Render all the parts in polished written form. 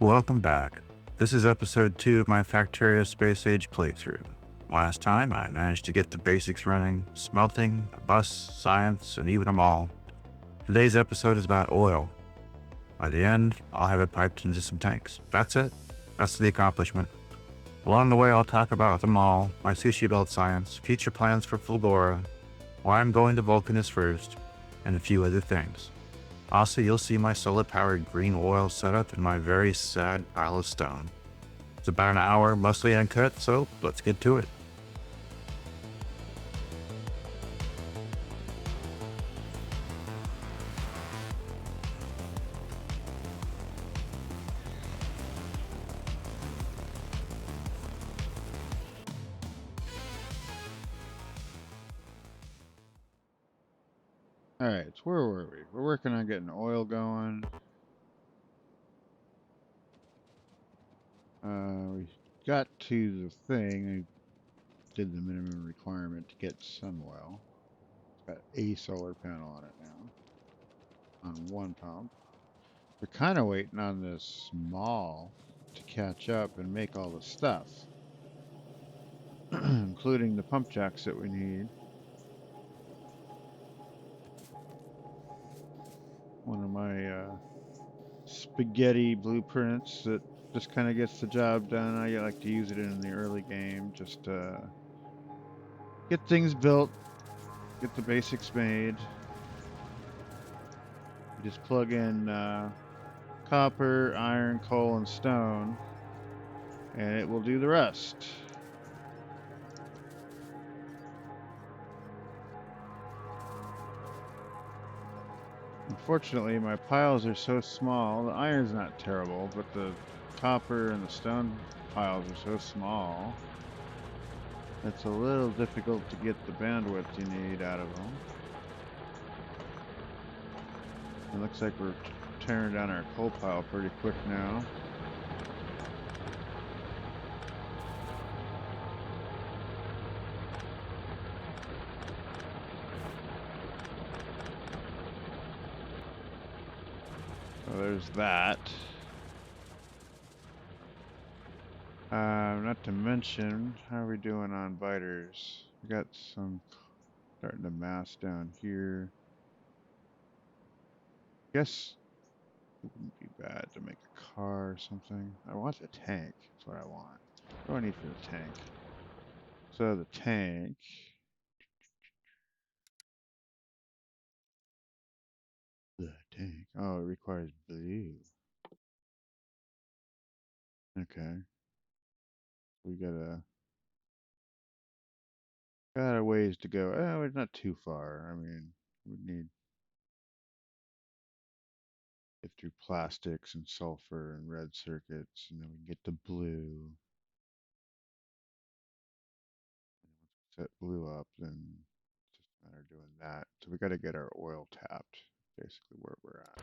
Welcome back. This is episode 2 of my Factorio Space Age playthrough. Last time, I managed to get the basics running: smelting, a bus, science, and even a mall. Today's episode is about oil. By the end, I'll have it piped into some tanks. That's it. That's the accomplishment. Along the way, I'll talk about the mall, my sushi-belt science, future plans for Fulgora, why I'm going to Vulcanus first, and a few other things. Also, you'll see my solar-powered green oil setup in my very sad pile of stone. It's about an hour, mostly uncut, so let's get to it. Alright, so where were we? We're working on getting oil going. We got to the thing. I did the minimum requirement to get some oil. It's got a solar panel on it now, on one pump. We're kind of waiting on this mall to catch up and make all the stuff, including the pump jacks that we need. One of my spaghetti blueprints that just kind of gets the job done. I like to use it in the early game, just get things built, get the basics made. You just plug in copper, iron, coal, and stone, and it will do the rest. Unfortunately, my piles are so small. The iron's not terrible, but the copper and the stone piles are so small. It's a little difficult to get the bandwidth you need out of them. It looks like we're tearing down our coal pile pretty quick now. So there's that. Not to mention, how are we doing on biters? We got some starting to mass down here. Guess it wouldn't be bad to make a car or something. I want a tank. That's what I want. What do I need for the tank? So the tank. The tank. Oh, it requires blue. Okay. We got a ways to go. Oh, it's not too far. I mean, we need get through plastics and sulfur and red circuits, and then we can get to blue. Set blue up, then it's just a matter of doing that. So we got to get our oil tapped, basically where we're at.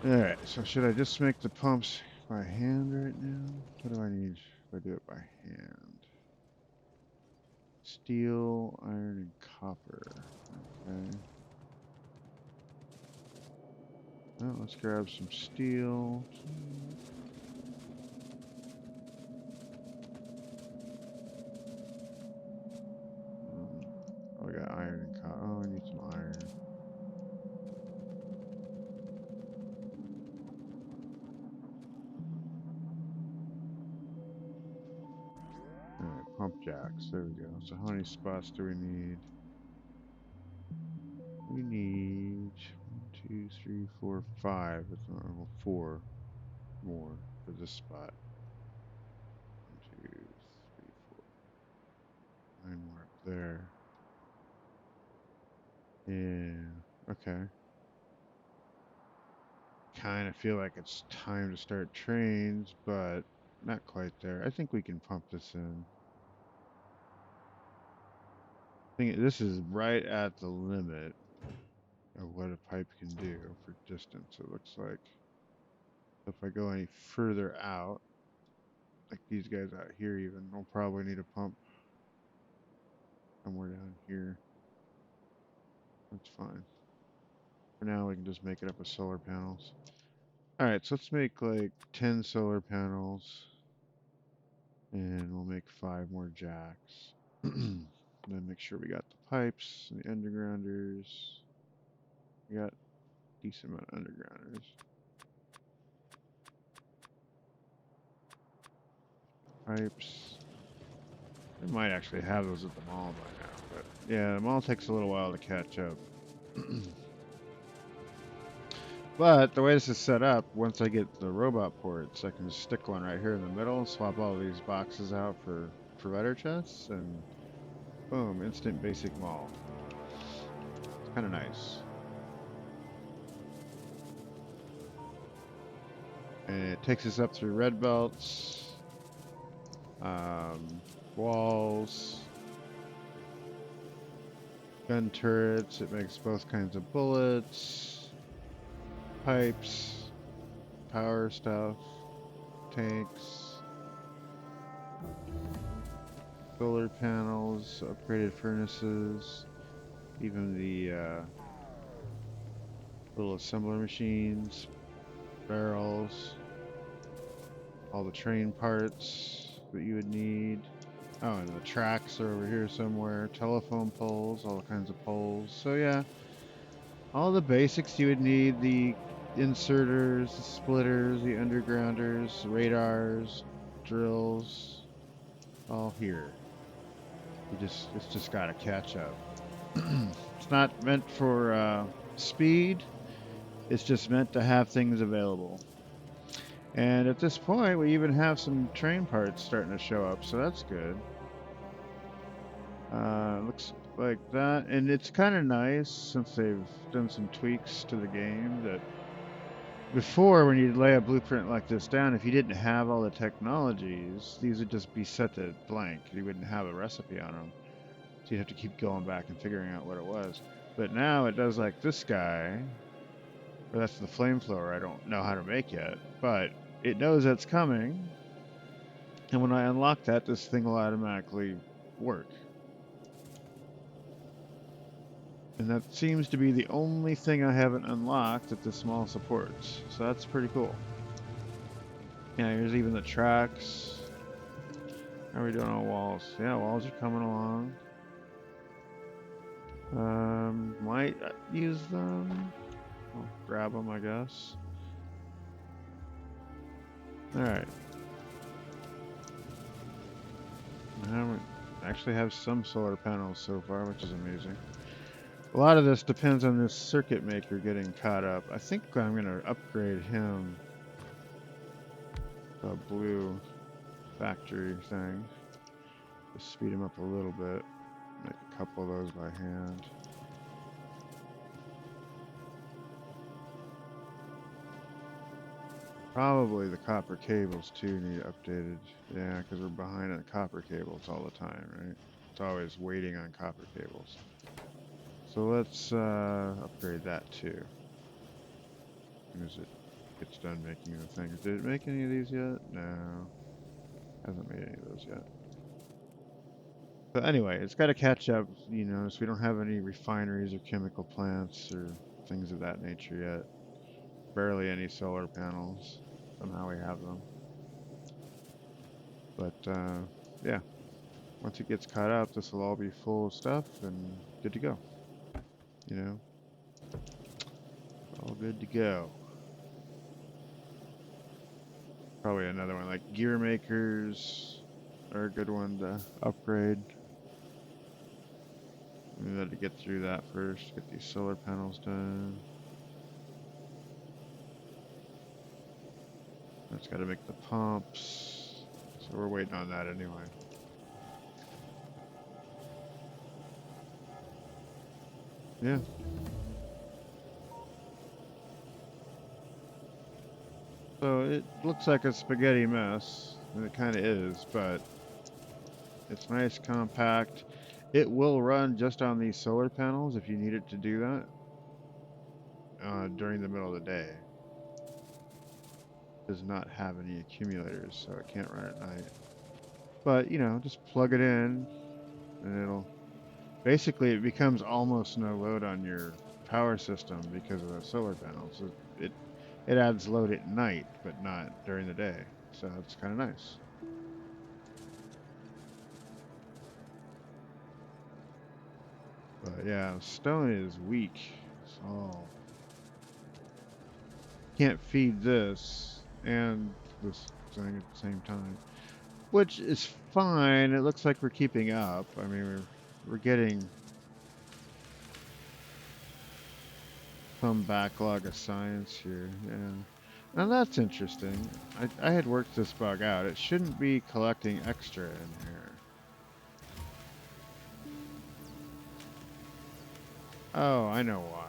All right, so should I just make the pumps by hand right now? What do I need if I do it by hand? Steel, iron, and copper. Okay. Well, let's grab some steel. Oh, I got iron and copper. Oh, I need some iron. All right, pump jacks. There we go. So how many spots do we need? We need 1, 2, 3, 4, 5. Well, 4 more for this spot. 1, 2, 3, 4. 9 more up there. Yeah. Okay. Kind of feel like it's time to start trains, but not quite there. I think we can pump this in. I think this is right at the limit of what a pipe can do for distance, it looks like. If I go any further out, like these guys out here even, we'll probably need a pump somewhere down here. That's fine. For now, we can just make it up with solar panels. All right, so let's make like 10 solar panels, and we'll make 5 more jacks. Then make sure we got the pipes and the undergrounders. We got a decent amount of undergrounders. Pipes. I might actually have those at the mall by now, but yeah, the mall takes a little while to catch up. But the way this is set up, once I get the robot ports, I can just stick one right here in the middle, swap all these boxes out for provider chests, and boom, instant basic mall. It's kind of nice. And it takes us up through red belts, walls, gun turrets. It makes both kinds of bullets, pipes, power stuff, tanks, solar panels, upgraded furnaces, even the little assembler machines, barrels, all the train parts that you would need. Oh, and the tracks are over here somewhere. Telephone poles, all kinds of poles. So yeah, all the basics you would need, the inserters, the splitters, the undergrounders, radars, drills, all here. It's just gotta catch up. It's not meant for speed. It's just meant to have things available. And at this point, we even have some train parts starting to show up, so that's good. Looks like that, and it's kind of nice since they've done some tweaks to the game that before, when you lay a blueprint like this down, if you didn't have all the technologies, these would just be set to blank. You wouldn't have a recipe on them. So you'd have to keep going back and figuring out what it was. But now it does like this guy, or that's the flame thrower I don't know how to make yet, but it knows that's coming. And when I unlock that, this thing will automatically work. And that seems to be the only thing I haven't unlocked that this mall supports. So that's pretty cool. Yeah, here's even the tracks. How are we doing on walls? Yeah, walls are coming along. Might use them. I'll grab them, I guess. Alright. I actually have some solar panels so far, which is amazing. A lot of this depends on this circuit maker getting caught up. I think I'm going to upgrade him to a blue factory thing. Just speed him up a little bit. Make a couple of those by hand. Probably the copper cables too need updated. Yeah, because we're behind on copper cables all the time, right? It's always waiting on copper cables. So let's upgrade that too. As soon as it gets done making the things. Did it make any of these yet? No. Hasn't made any of those yet. But anyway, it's got to catch up, you know, so we don't have any refineries or chemical plants or things of that nature yet. Barely any solar panels. Somehow we have them. But yeah, once it gets caught up, this will all be full of stuff and good to go. You know, all good to go. Probably another one like gear makers are a good one to upgrade. We got to get through that first. Get these solar panels done. That's got to make the pumps. So we're waiting on that anyway. Yeah. So it looks like a spaghetti mess, and it kind of is, but it's nice, compact. It will run just on these solar panels if you need it to do that during the middle of the day. It does not have any accumulators, so it can't run at night. But, you know, just plug it in, and it'll... Basically, it becomes almost no load on your power system because of the solar panels. It adds load at night, but not during the day. So it's kind of nice. But yeah, stone is weak. So can't feed this and this thing at the same time, which is fine. It looks like we're keeping up. I mean, we're getting some backlog of science here. Yeah. Now that's interesting. I had worked this bug out. It shouldn't be collecting extra in here. Oh, I know why.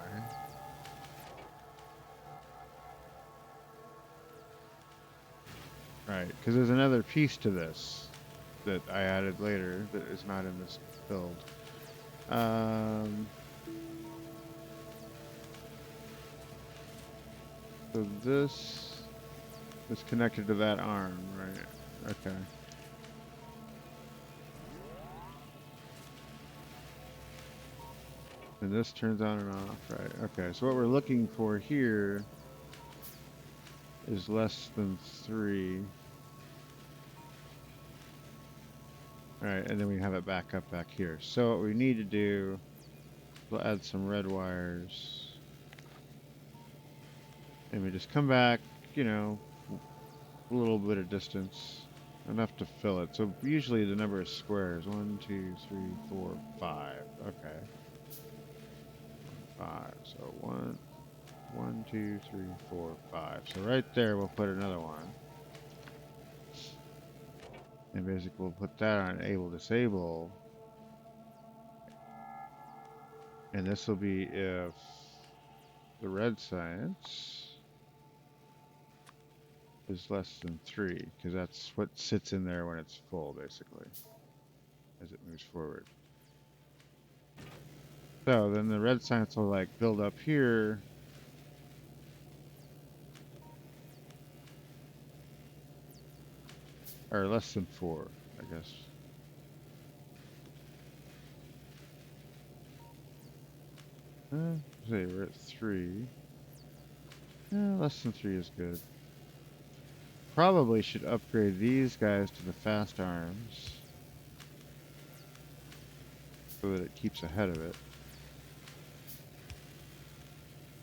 Right, because there's another piece to this that I added later that is not in this build. So this is connected to that arm, right? Okay. And this turns on and off, right? Okay, so what we're looking for here is less than 3. All right, and then we have it back up back here. So what we need to do, we'll add some red wires. And we just come back, you know, a little bit of distance, enough to fill it. So usually the number of squares, 1, 2, 3, 4, 5. Okay. 5. So 1, 1, 2, 3, 4, 5. So right there, we'll put another one. And basically, we'll put that on enable disable. And this will be if the red science is less than 3, because that's what sits in there when it's full, basically, as it moves forward. So then the red science will like build up here. Or less than 4, I guess. Say we're at 3. Less than 3 is good. Probably should upgrade these guys to the fast arms so that it keeps ahead of it.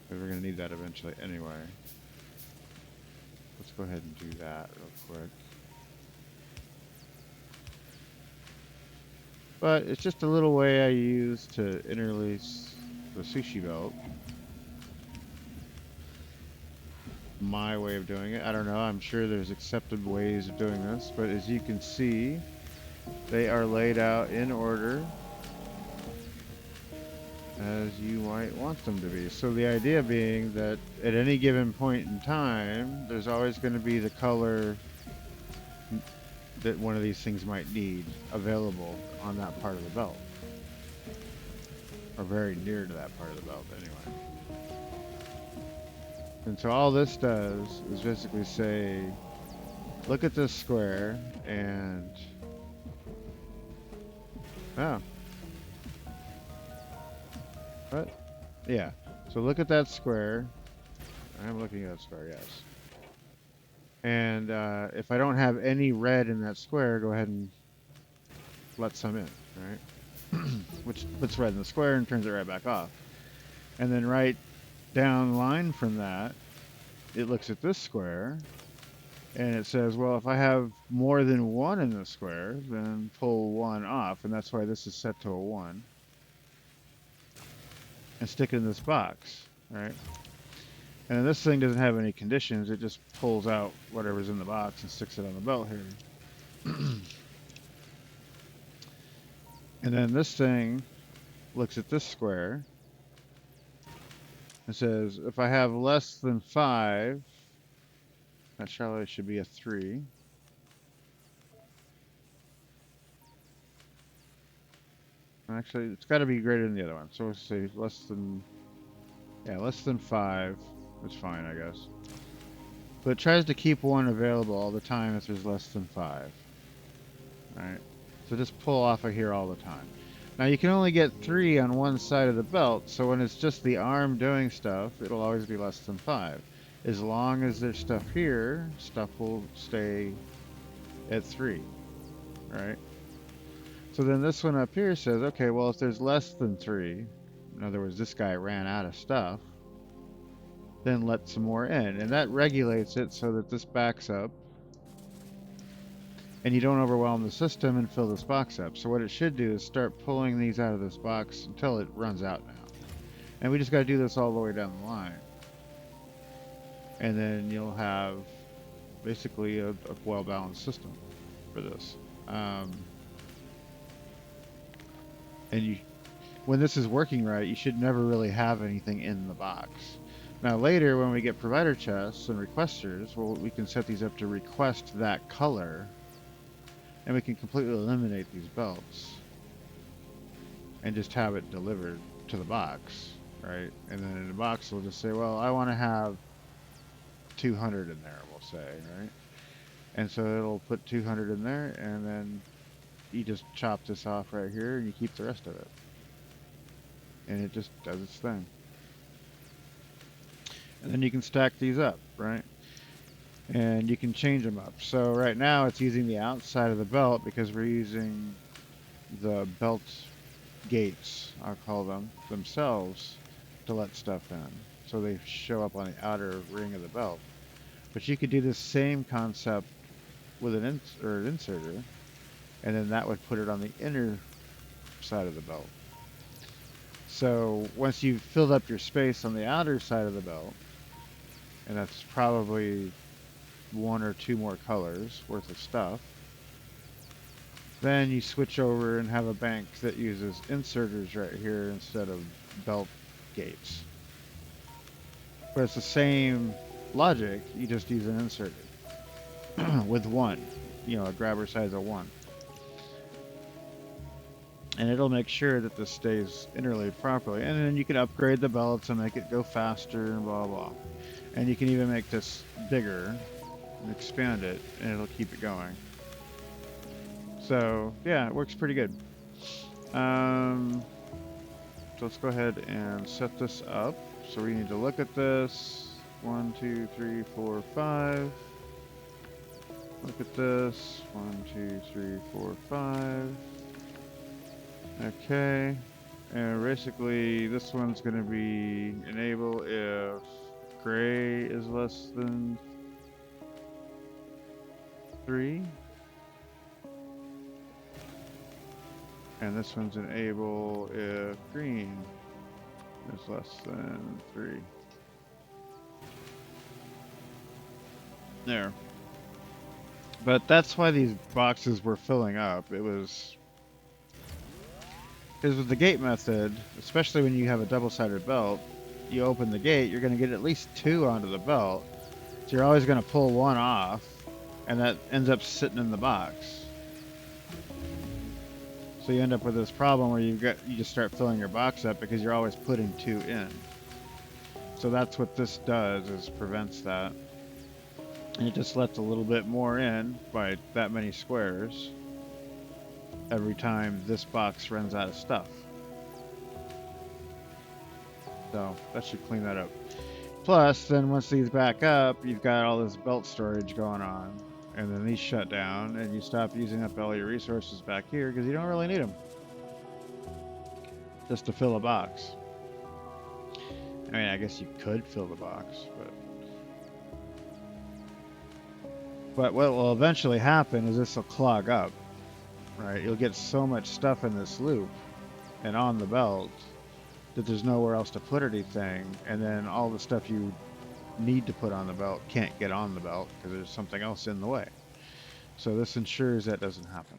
Because we're going to need that eventually anyway. Let's go ahead and do that real quick. But it's just a little way I use to interlace the sushi-belt. My way of doing it. I don't know. I'm sure there's accepted ways of doing this. But as you can see, they are laid out in order as you might want them to be. So the idea being that at any given point in time, there's always going to be the color that one of these things might need available on that part of the belt. Or very near to that part of the belt, anyway. And so all this does is basically say, look at this square and... Oh. What? Yeah. So look at that square. I'm looking at that square, yes. And if I don't have any red in that square, go ahead and let some in, right? Which puts red in the square and turns it right back off. And then right down the line from that, it looks at this square and it says, well, if I have more than 1 in the square, then pull 1 off. And that's why this is set to a 1. And stick it in this box, right? And then this thing doesn't have any conditions. It just pulls out whatever's in the box and sticks it on the belt here. And then this thing looks at this square and says, if I have less than 5, that surely should be a 3. Actually, it's got to be greater than the other one. So we'll say less than, yeah, less than 5. That's fine, I guess. But it tries to keep 1 available all the time if there's less than 5. Alright, so just pull off of here all the time. Now you can only get 3 on one side of the belt, so when it's just the arm doing stuff, it'll always be less than 5. As long as there's stuff here, stuff will stay at 3, right? So then this one up here says, okay, well, if there's less than 3, in other words, this guy ran out of stuff, then let some more in. And that regulates it so that this backs up and you don't overwhelm the system and fill this box up. So what it should do is start pulling these out of this box until it runs out now. And we just got to do this all the way down the line. And then you'll have basically a well-balanced system for this. And when this is working right, you should never really have anything in the box. Now later, when we get provider chests and requesters, well, we can set these up to request that color, and we can completely eliminate these belts and just have it delivered to the box, right? And then in the box, we'll just say, well, I want to have 200 in there, we'll say, right? And so it'll put 200 in there, and then you just chop this off right here, and you keep the rest of it. And it just does its thing. And then you can stack these up, right? And you can change them up. So right now it's using the outside of the belt because we're using the belt gates, I'll call them, themselves to let stuff in. So they show up on the outer ring of the belt. But you could do the same concept with an inserter, and then that would put it on the inner side of the belt. So once you've filled up your space on the outer side of the belt, and that's probably 1 or 2 more colors worth of stuff, then you switch over and have a bank that uses inserters right here instead of belt gates. But it's the same logic, you just use an inserter with 1, a grabber size of 1. And it'll make sure that this stays interlaid properly. And then you can upgrade the belts and make it go faster and blah, blah. And you can even make this bigger and expand it, and it'll keep it going. So, yeah, it works pretty good. So let's go ahead and set this up. So we need to look at this. 1, 2, 3, 4, 5. Look at this. 1, 2, 3, 4, 5. Okay, and basically this one's going to be enable if gray is less than 3. And this one's enable if green is less than 3. There. But that's why these boxes were filling up. Because with the gate method, especially when you have a double-sided belt, you open the gate, you're going to get at least 2 onto the belt. So you're always going to pull 1 off, and that ends up sitting in the box. So you end up with this problem where you just start filling your box up because you're always putting 2 in. So that's what this does, is prevents that. And it just lets a little bit more in by that many squares every time this box runs out of stuff. So that should clean that up. Plus, then once these back up, you've got all this belt storage going on, and then these shut down, and you stop using up all your resources back here because you don't really need them just to fill a box. I mean, I guess you could fill the box, but what will eventually happen is this will clog up. Right, you'll get so much stuff in this loop and on the belt that there's nowhere else to put anything, and then all the stuff you need to put on the belt can't get on the belt because there's something else in the way. So this ensures that doesn't happen.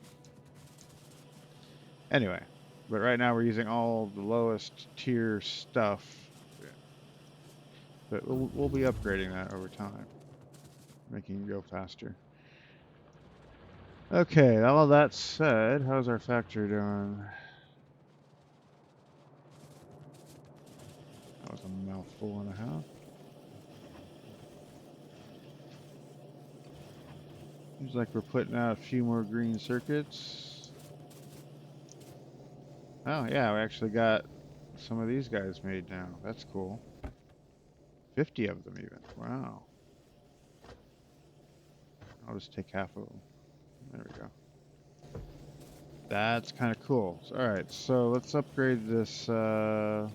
Anyway, but right now we're using all the lowest tier stuff, but we'll be upgrading that over time, making it go faster. Okay, all that said, how's our factory doing? That was a mouthful and a half. Seems like we're putting out a few more green circuits. Oh yeah, we actually got some of these guys made now. That's cool. 50 of them even. Wow. I'll just take half of them. There we go. That's kind of cool. All right, so let's upgrade this guy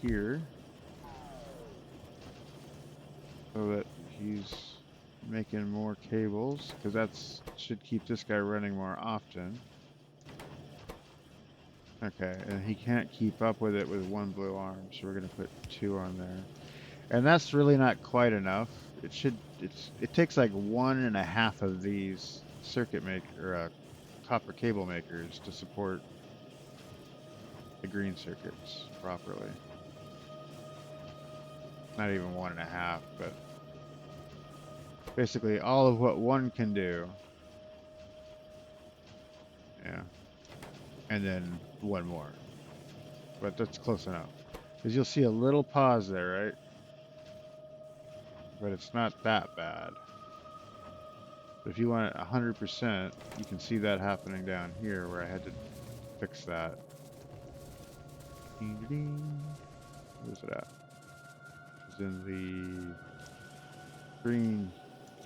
here so that he's making more cables, because that's should keep this guy running more often. Okay, and he can't keep up with it with one blue arm, so we're gonna put 2 on there. And that's really not quite enough. It takes like 1.5 of these circuit maker copper cable makers to support the green circuits properly. Not even 1.5, but basically all of what one can do. Yeah. And then one more. But that's close enough. Because you'll see a little pause there, right? But it's not that bad. But if you want it 100%, you can see that happening down here where I had to fix that. Where's it at? It's in the green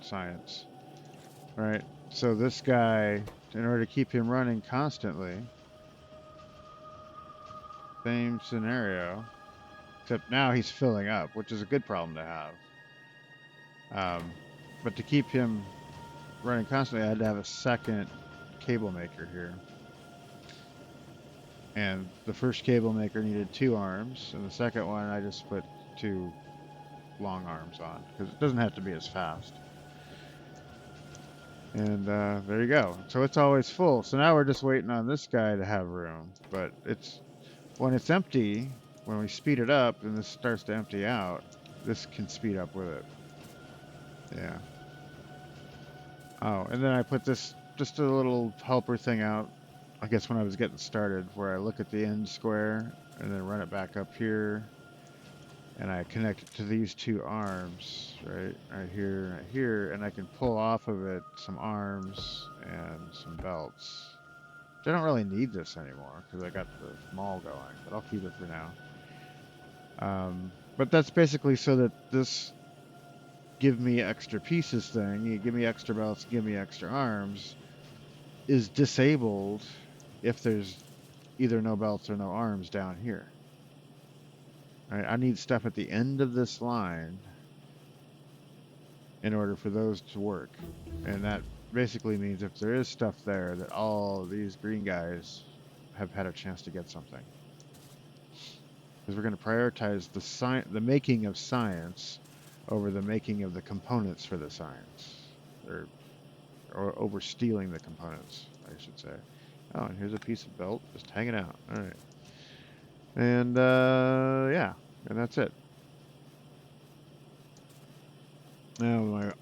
science. All right. So this guy, in order to keep him running constantly, same scenario, except now he's filling up, which is a good problem to have. But to keep him running constantly, I had to have a second cable maker here. And the first cable maker needed 2 arms, and the second one I just put 2 long arms on, because it doesn't have to be as fast. And there you go. So it's always full. So now we're just waiting on this guy to have room. But when it's empty, when we speed it up and this starts to empty out, this can speed up with it. Yeah. Oh, and then I put this, just a little helper thing out, I guess when I was getting started, where I look at the end square and then run it back up here. And I connect it to these 2 arms, right here, and I can pull off of it some arms and some belts. I don't really need this anymore because I got the maul going, but I'll keep it for now. But that's basically so that this give me extra pieces thing, you give me extra belts, give me extra arms, is disabled if there's either no belts or no arms down here. Right, I need stuff at the end of this line in order for those to work. And that basically means if there is stuff there, that all these green guys have had a chance to get something. Because we're going to prioritize the making of science over the making of the components for the science. Or over stealing the components, I should say. Oh, and here's a piece of belt just hanging out. All right. And yeah, and that's it. Now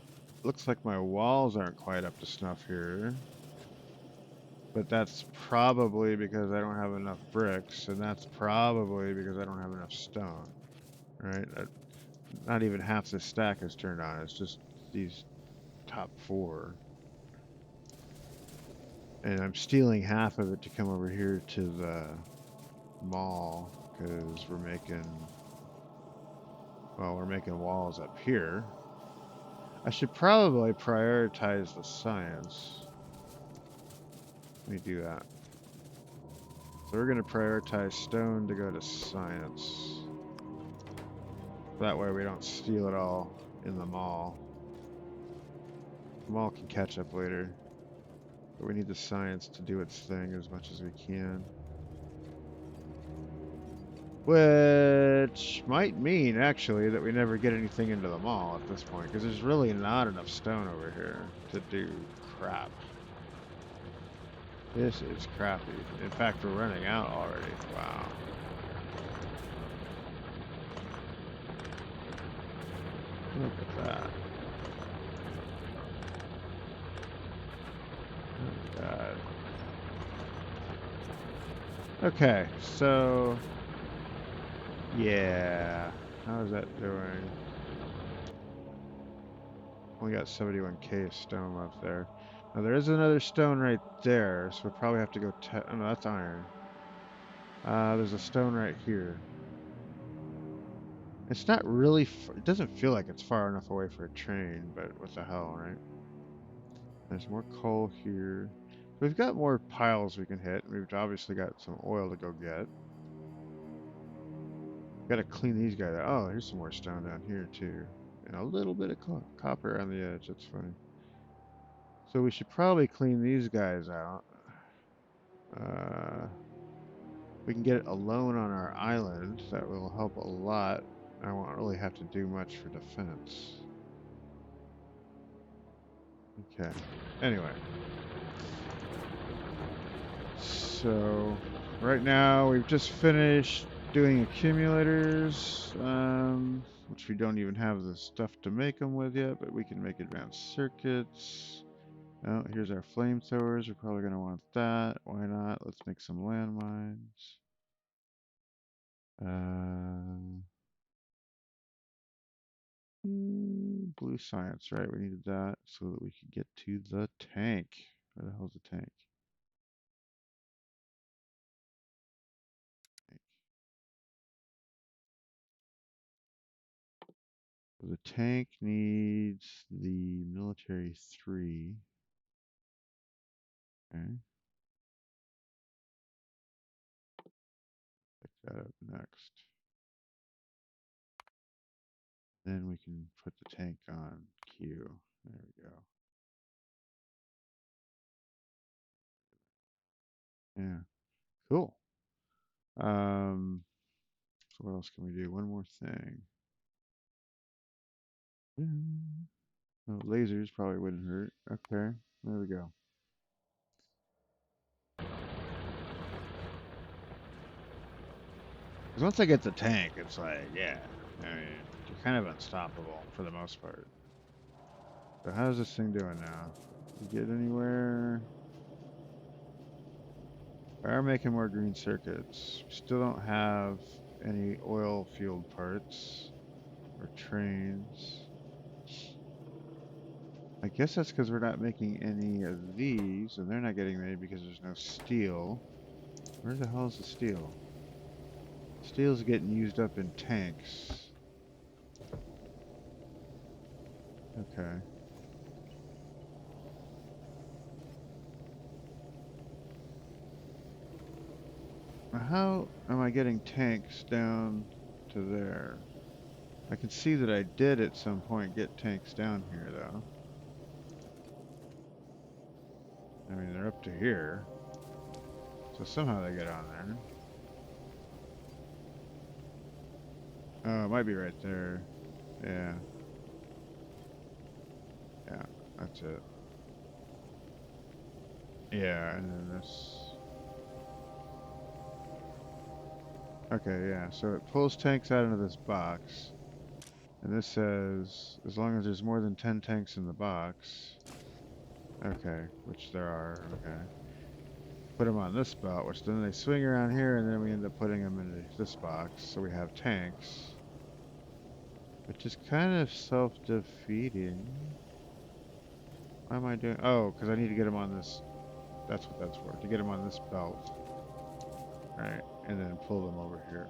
looks like my walls aren't quite up to snuff here. But that's probably because I don't have enough bricks, and that's probably because I don't have enough stone. Right? Not even half this stack is turned on, it's just these top 4. And I'm stealing half of it to come over here to the mall, because we're making walls up here. I should probably prioritize the science. Let me do that. So we're going to prioritize stone to go to science. That way we don't steal it all in the mall. The mall can catch up later. But we need the science to do its thing as much as we can. Which might mean, actually, that we never get anything into the mall at this point, because there's really not enough stone over here to do crap. This is crappy. In fact, we're running out already. Wow. Look at that. Oh, God. Okay, so... yeah. How is that doing? We got 71k of stone left there. Now there is another stone right there, so we'll probably have to go oh no, that's iron. There's a stone right here. It's not really, it doesn't feel like it's far enough away for a train, but what the hell, right? There's more coal here. We've got more piles we can hit. We've obviously got some oil to go get. Got to clean these guys out. Oh, here's some more stone down here too. And a little bit of copper on the edge. That's funny. So we should probably clean these guys out. We can get it alone on our island. That will help a lot. I won't really have to do much for defense. Okay. Anyway. So, right now we've just finished doing accumulators, which we don't even have the stuff to make them with yet, but we can make advanced circuits. Oh, here's our flamethrowers. We're probably going to want that. Why not? Let's make some landmines. Blue science, right? We needed that so that we could get to the tank. Where the hell's the tank? So the tank needs the military 3. Okay. Pick that up next. Then we can put the tank on Q. There we go. Yeah. Cool. So what else can we do? One more thing. Oh, lasers probably wouldn't hurt. Okay. There we go. Because once I get the tank, it's like, yeah. I mean, you're kind of unstoppable for the most part. So how's this thing doing now? You get anywhere? We are making more green circuits. We still don't have any oil-fueled parts or trains. I guess that's because we're not making any of these, and they're not getting made because there's no steel. Where the hell is the steel? Steel's getting used up in tanks. Okay. How am I getting tanks down to there? I can see that I did at some point get tanks down here, though. I mean, they're up to here. So somehow they get on there. Oh, it might be right there. Yeah. Yeah, that's it. Yeah, and then this. Okay, yeah, so it pulls tanks out into this box. And this says, as long as there's more than 10 tanks in the box. Okay, which there are, okay. Put them on this belt, which then they swing around here, and then we end up putting them into this box, so we have tanks. Which is kind of self-defeating. Why am I doing... Oh, because I need to get them on this... That's what that's for, to get them on this belt. Alright, and then pull them over here.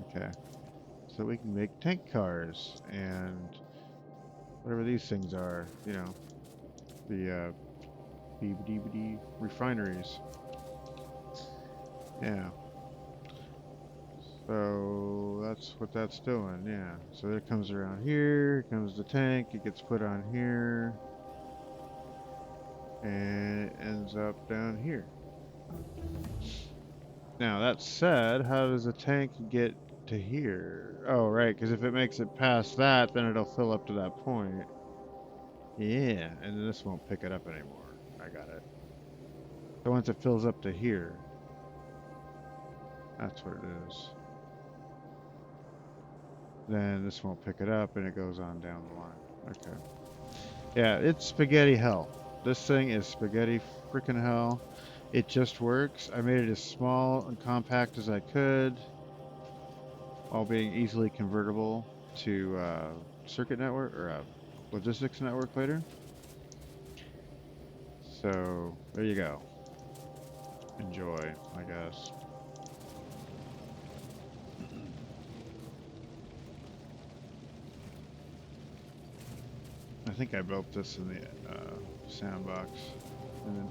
Okay. So we can make tank cars, and whatever these things are, you know, the refineries. Yeah. So that's what that's doing, yeah. So it comes around here, comes the tank, it gets put on here, and it ends up down here. Now that said, how does the tank get to here? Oh, right, because if it makes it past that, then it'll fill up to that point. Yeah, and then this won't pick it up anymore. I got it. So once it fills up to here, that's what it is. Then this won't pick it up and it goes on down the line. Okay. Yeah, it's spaghetti hell. This thing is spaghetti freaking hell. It just works. I made it as small and compact as I could while being easily convertible to circuit network or logistics network later. So there you go. Enjoy, I guess. think I built this in the sandbox and then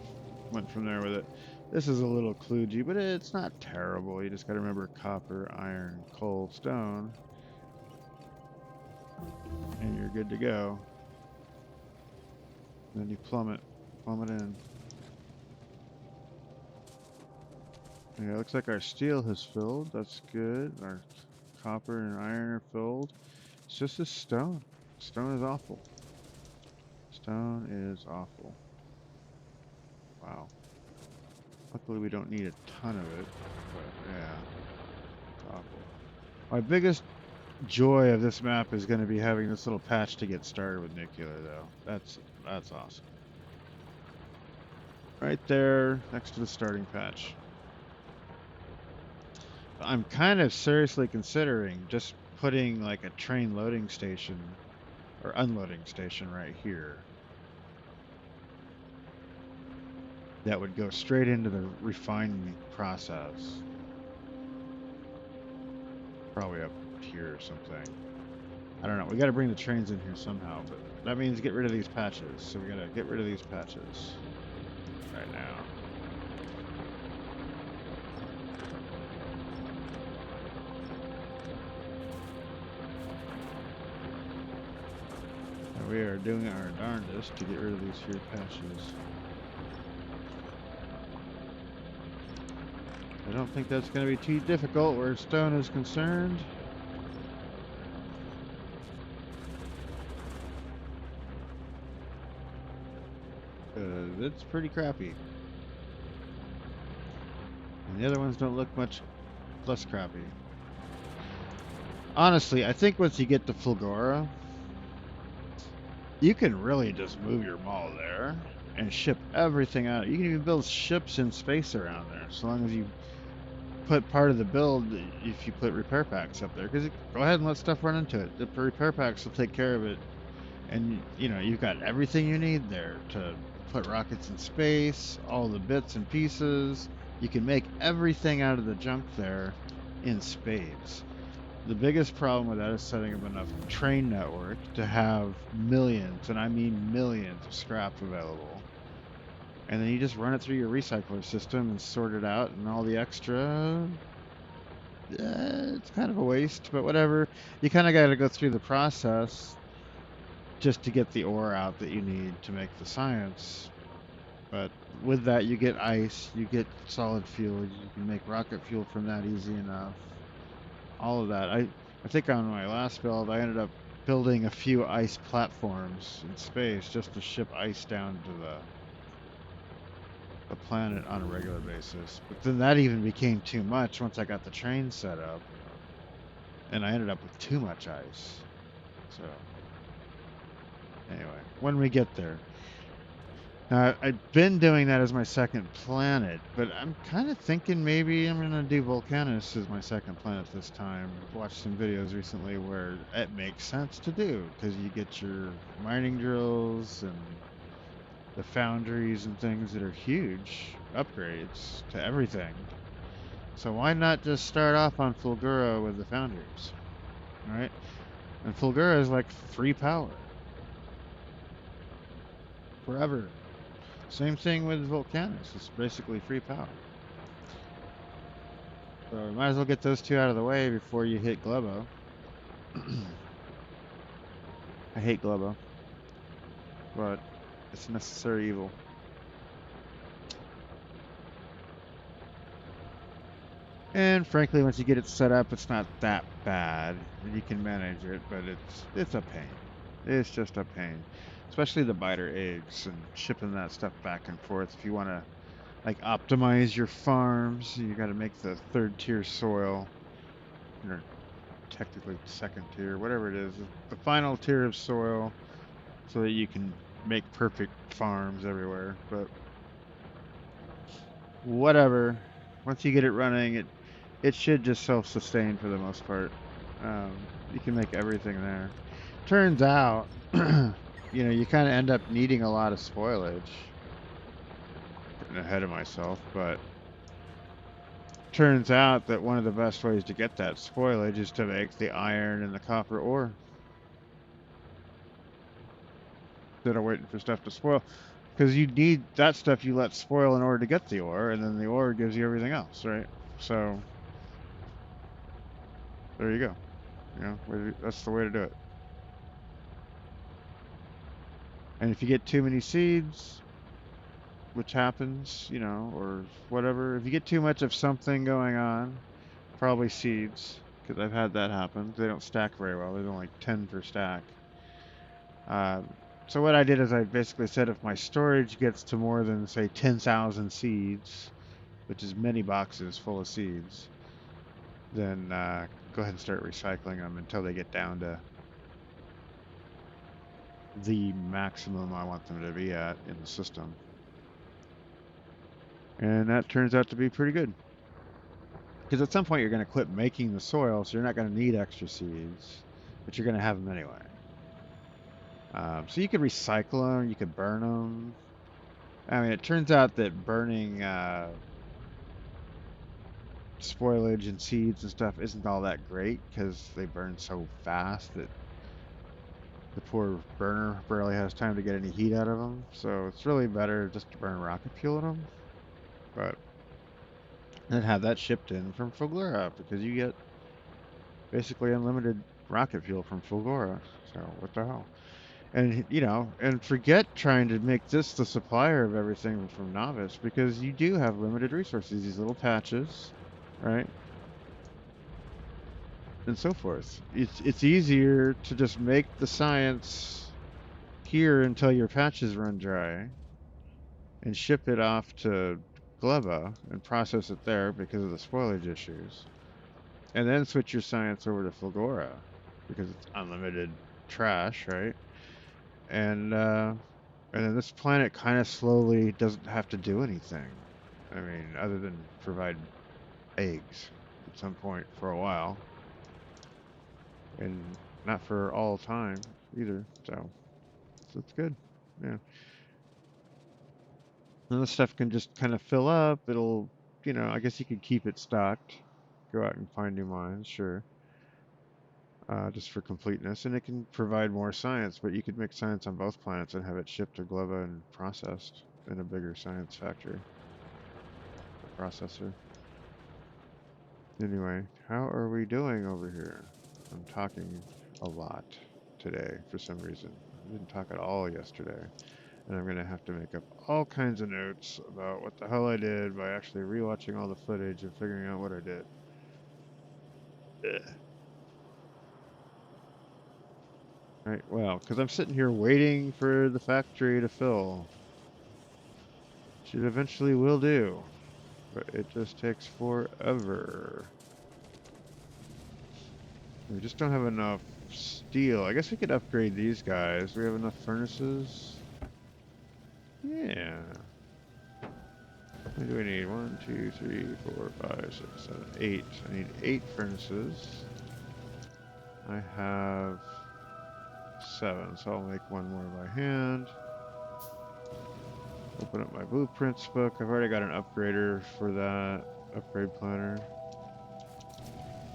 went from there with it. This is a little kludgy, but it's not terrible. You just got to remember copper, iron, coal, stone, and you're good to go. Then you plumb it in. Yeah, it looks like our steel has filled. That's good. Our copper and iron are filled. It's just this stone. Stone is awful. Stone is awful. Wow. Luckily we don't need a ton of it, but yeah, it's awful. My biggest joy of this map is going to be having this little patch to get started with nuclear, though. That's awesome. Right there, next to the starting patch. I'm kind of seriously considering just putting like a train loading station or unloading station right here. That would go straight into the refining process. Probably up here or something. I don't know. We got to bring the trains in here somehow, but that means get rid of these patches. So we got to get rid of these patches right now. And we are doing our darndest to get rid of these here patches. I don't think that's going to be too difficult where stone is concerned. It's pretty crappy. And the other ones don't look much less crappy. Honestly, I think once you get to Fulgora, you can really just move your mall there and ship everything out. You can even build ships in space around there, so long as you put part of the build, if you put repair packs up there. Because go ahead and let stuff run into it. The repair packs will take care of it. And, you know, you've got everything you need there to put rockets in space, all the bits and pieces. You can make everything out of the junk there in spades. The biggest problem with that is setting up enough train network to have millions, and I mean millions, of scrap available. And then you just run it through your recycler system and sort it out, and all the extra, it's kind of a waste, but whatever. You kind of got to go through the process just to get the ore out that you need to make the science. But with that, you get ice, you get solid fuel, you can make rocket fuel from that easy enough. All of that. I think on my last build, I ended up building a few ice platforms in space just to ship ice down to the planet on a regular basis. But then that even became too much once I got the train set up. And I ended up with too much ice. So, anyway, when we get there. Now, I've been doing that as my second planet, but I'm kind of thinking maybe I'm going to do Vulcanus as my second planet this time. I've watched some videos recently where it makes sense to do, because you get your mining drills and the foundries and things that are huge upgrades to everything. So why not just start off on Fulgora with the foundries, right? And Fulgora is like free power. Forever. Same thing with Vulcanus. It's basically free power. So we might as well get those two out of the way before you hit Globo. I hate Globo, but it's a necessary evil. And frankly, once you get it set up, it's not that bad. You can manage it, but it's a pain. It's just a pain. Especially the biter eggs and shipping that stuff back and forth. If you want to like optimize your farms, you got to make the third tier soil, or technically second tier, whatever it is, the final tier of soil, so that you can make perfect farms everywhere. But whatever, once you get it running, it should just self-sustain for the most part. You can make everything there. Turns out, you know, you kind of end up needing a lot of spoilage. Getting ahead of myself, but turns out that one of the best ways to get that spoilage is to make the iron and the copper ore. instead of waiting for stuff to spoil. Because you need that stuff you let spoil in order to get the ore, and then the ore gives you everything else, right? So there you go. You know, that's the way to do it. And if you get too many seeds, which happens, you know, or whatever, if you get too much of something going on, probably seeds, because I've had that happen. They don't stack very well. There's only like 10 per stack. So what I did is I basically said if my storage gets to more than, say, 10,000 seeds, which is many boxes full of seeds, then go ahead and start recycling them until they get down to the maximum I want them to be at in the system. And that turns out to be pretty good. Because at some point you're going to quit making the soil, so you're not going to need extra seeds, but you're going to have them anyway. So you could recycle them, you could burn them. I mean, it turns out that burning spoilage and seeds and stuff isn't all that great because they burn so fast that the poor burner barely has time to get any heat out of them. So it's really better just to burn rocket fuel in them. But then have that shipped in from Fulgora because you get basically unlimited rocket fuel from Fulgora. So what the hell? And you know, and forget trying to make this the supplier of everything from Novice because you do have limited resources, these little patches, right? And so forth. It's easier to just make the science here until your patches run dry and ship it off to Gleba and process it there because of the spoilage issues. And then switch your science over to Fulgora because it's unlimited trash, right? And then this planet kind of slowly doesn't have to do anything. I mean, other than provide eggs at some point for a while. And not for all time either. So it's good. Yeah. And this stuff can just kind of fill up. It'll, you know, I guess you could keep it stocked. Go out and find new mines, sure. Just for completeness. And it can provide more science, but you could make science on both planets and have it shipped to Gleba and processed in a bigger science factory. Processor. Anyway, how are we doing over here? I'm talking a lot today for some reason. I didn't talk at all yesterday. And I'm going to have to make up all kinds of notes about what the hell I did by actually rewatching all the footage and figuring out what I did. Ugh. Right, well, because I'm sitting here waiting for the factory to fill. Which it eventually will do. But it just takes forever. We just don't have enough steel. I guess we could upgrade these guys. We have enough furnaces. Yeah. How many do we need? 1, 2, 3, 4, 5, 6, 7, 8. I need 8 furnaces. I have 7, so I'll make one more by hand. Open up my blueprints book. I've already got an upgrader for that. Upgrade planner.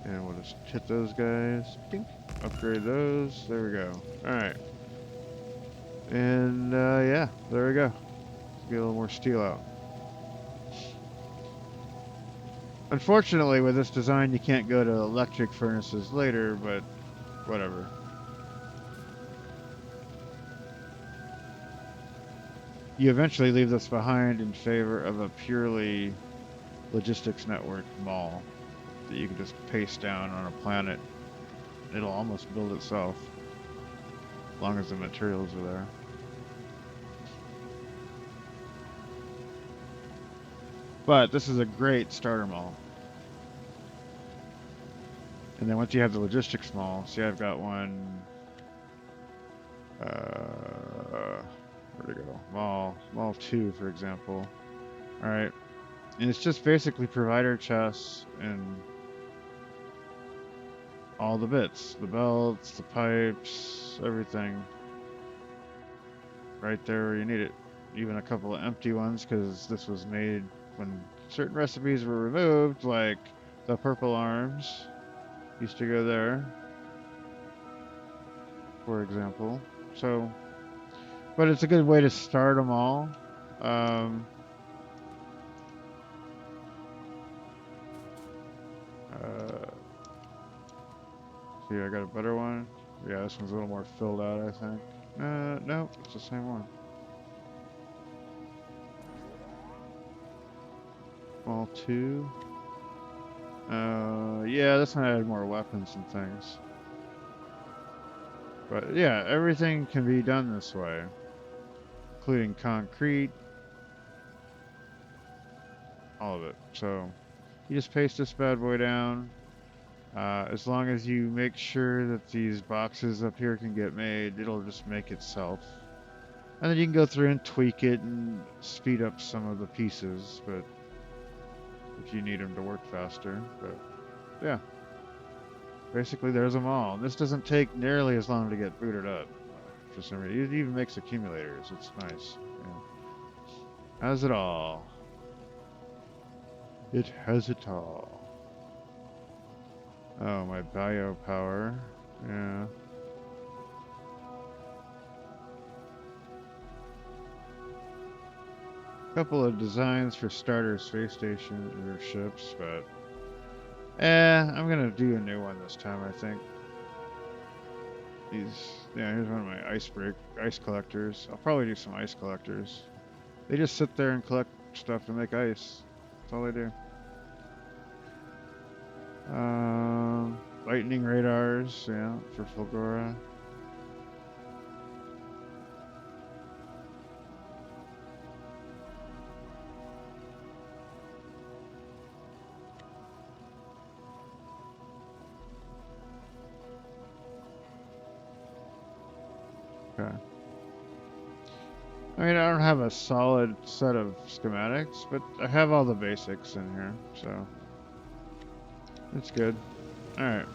And we'll just hit those guys. Dink. Upgrade those. There we go. Alright. And yeah, there we go. Let's get a little more steel out. Unfortunately, with this design, you can't go to electric furnaces later, but whatever. You eventually leave this behind in favor of a purely logistics network mall that you can just paste down on a planet. It'll almost build itself, as long as the materials are there. But this is a great starter mall. And then once you have the logistics mall, see, I've got one. Where'd it go? Mall 2, for example. All right, and it's just basically provider chests and all the bits, the belts, the pipes, everything, right there where you need it. Even a couple of empty ones because this was made when certain recipes were removed, like the purple arms used to go there, for example. So But it's a good way to start them all. See, I got a better one. Yeah, this one's a little more filled out, I think. No, it's the same one. Small 2. Yeah, this one had more weapons and things. But yeah, everything can be done this way, including concrete, all of it. So you just paste this bad boy down. As long as you make sure that these boxes up here can get made, it'll just make itself. And then you can go through and tweak it and speed up some of the pieces, but if you need them to work faster. But yeah, basically there's them all. And this doesn't take nearly as long to get booted up. For some reason, it even makes accumulators. It's nice. Yeah. Has it all. It has it all. Oh, my bio power. Yeah. Couple of designs for starter space station or ships, but I'm gonna do a new one this time, I think. Here's one of my ice collectors. I'll probably do some ice collectors. They just sit there and collect stuff to make ice. That's all they do. Lightning radars, yeah, for Fulgora. Okay. I mean, I don't have a solid set of schematics, but I have all the basics in here, so it's good. All right.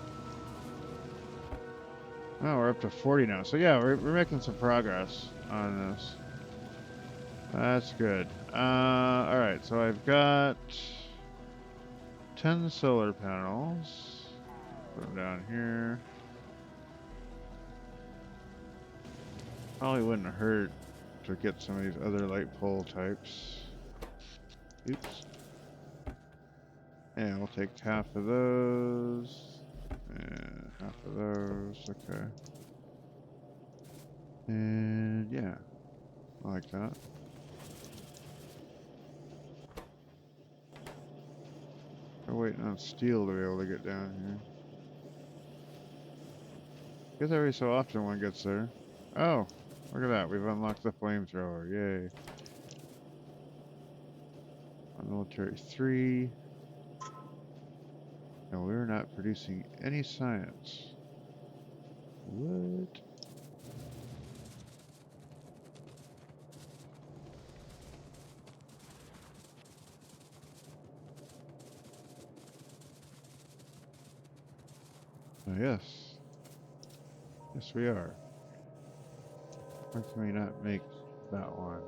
Oh, we're up to 40 now. So yeah, we're making some progress on this. That's good. All right. So I've got 10 solar panels. Put them down here. Probably wouldn't hurt to get some of these other light pole types. Oops. And we'll take half of those. And half of those. Okay. And yeah, I like that. I'm waiting on steel to be able to get down here. Guess every so often one gets there. Oh, look at that. We've unlocked the flamethrower. Yay. Military 3. No, we're not producing any science. What? Oh, yes. Yes, we are. Why can we not make that one?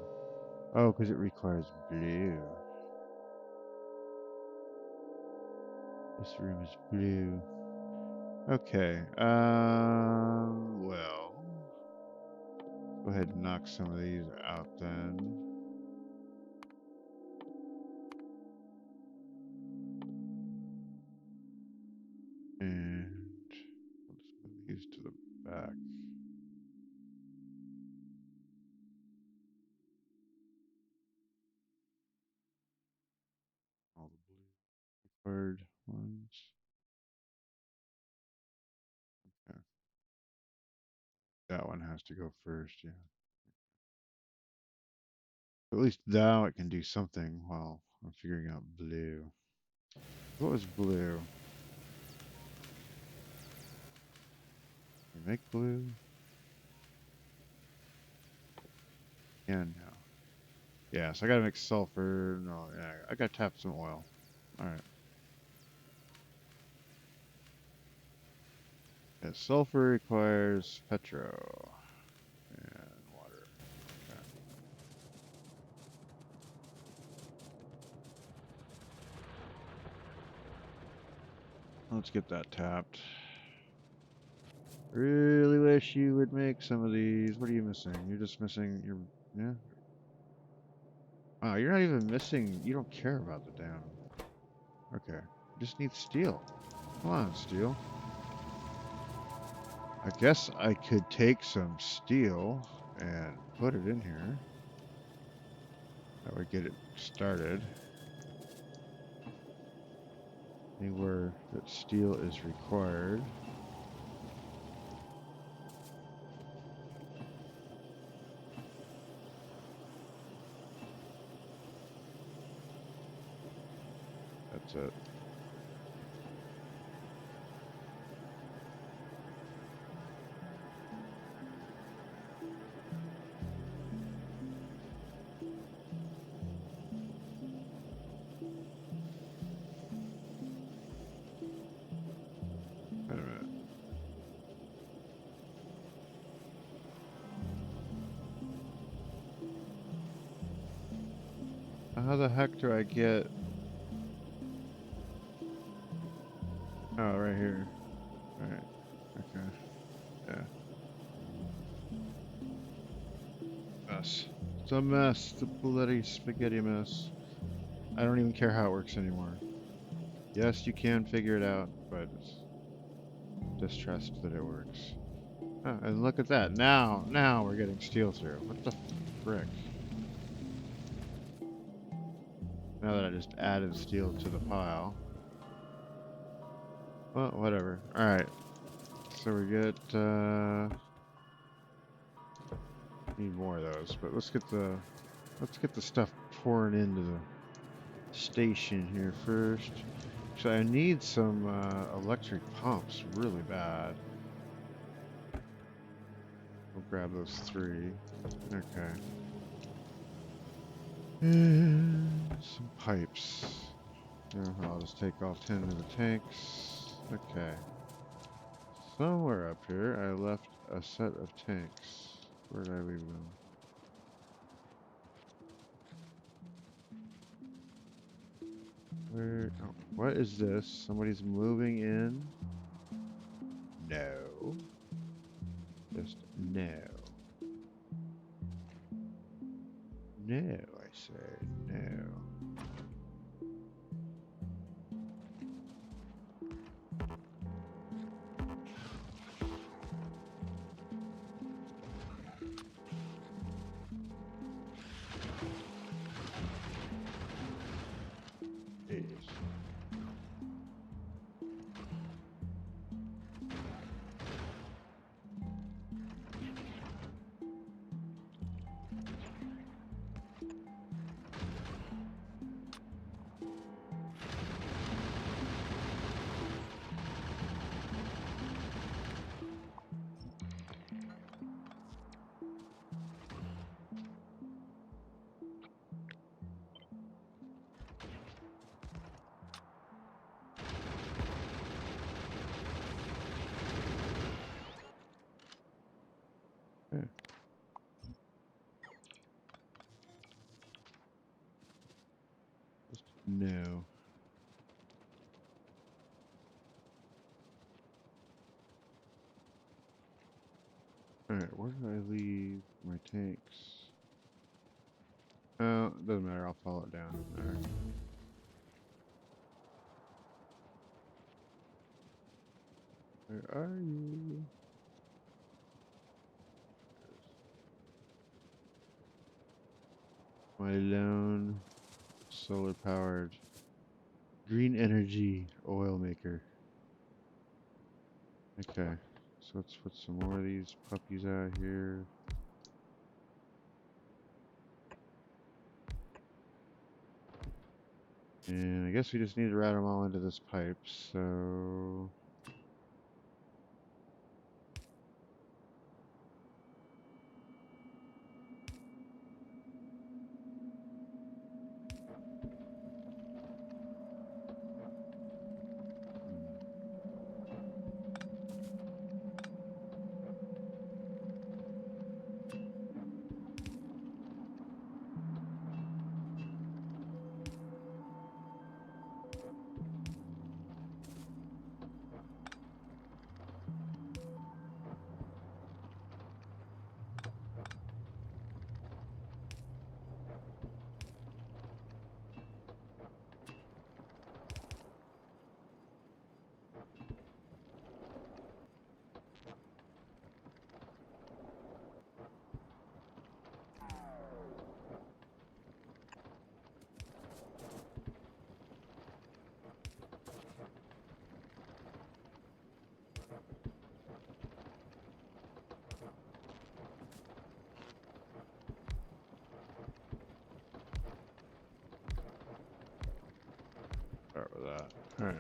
Oh, because it requires blue. This room is blue. Okay. Well, go ahead and knock some of these out then. And let's move these to the back. All the blue required ones. Okay. That one has to go first, yeah. At least now it can do something while I'm figuring out blue. What was blue? Can we make blue? Yeah, no. Yeah, so I gotta make sulfur. No, yeah, I gotta tap some oil. Alright. Yeah, sulfur requires petro and water. Okay. Let's get that tapped. Really wish you would make some of these. What are you missing? You're just missing your, yeah. Oh, you're not even missing. You don't care about the damn. Okay. You just need steel. Come on, steel. I guess I could take some steel and put it in here. That would get it started. Anywhere that steel is required. That's it. Wait a minute. How the heck do I get... Oh, right here. Right. Okay. Yeah. Mess. It's a mess. The bloody spaghetti mess. I don't even care how it works anymore. Yes, you can figure it out, but distrust that it works. Oh, and look at that. Now we're getting steel through. What the frick? Now that I just added steel to the pile. Well, whatever. Alright. So we get, need more of those, but let's get the stuff pouring into the station here first. So I need some, electric pumps really bad. We'll grab those 3. Okay. And some pipes. I'll just take all 10 of the tanks. Okay. Somewhere up here, I left a set of tanks. Where did I leave them? Where? Oh, what is this? Somebody's moving in? No. Just no. No, I say no. Yes. Yeah. Just no. Alright, where did I leave my tanks? Oh, it doesn't matter, I'll follow it down. Alright. Where are you? My lone solar powered green energy oil maker. Okay, so let's put some more of these puppies out here. And I guess we just need to route them all into this pipe, so... All right.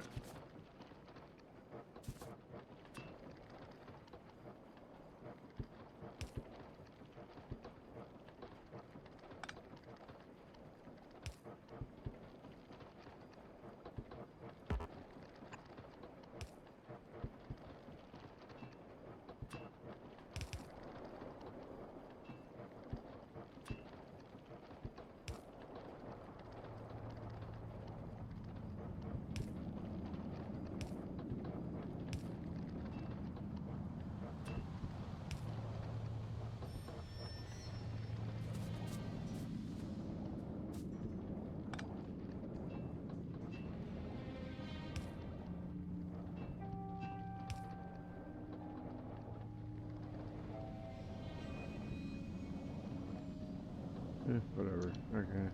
Whatever. Okay.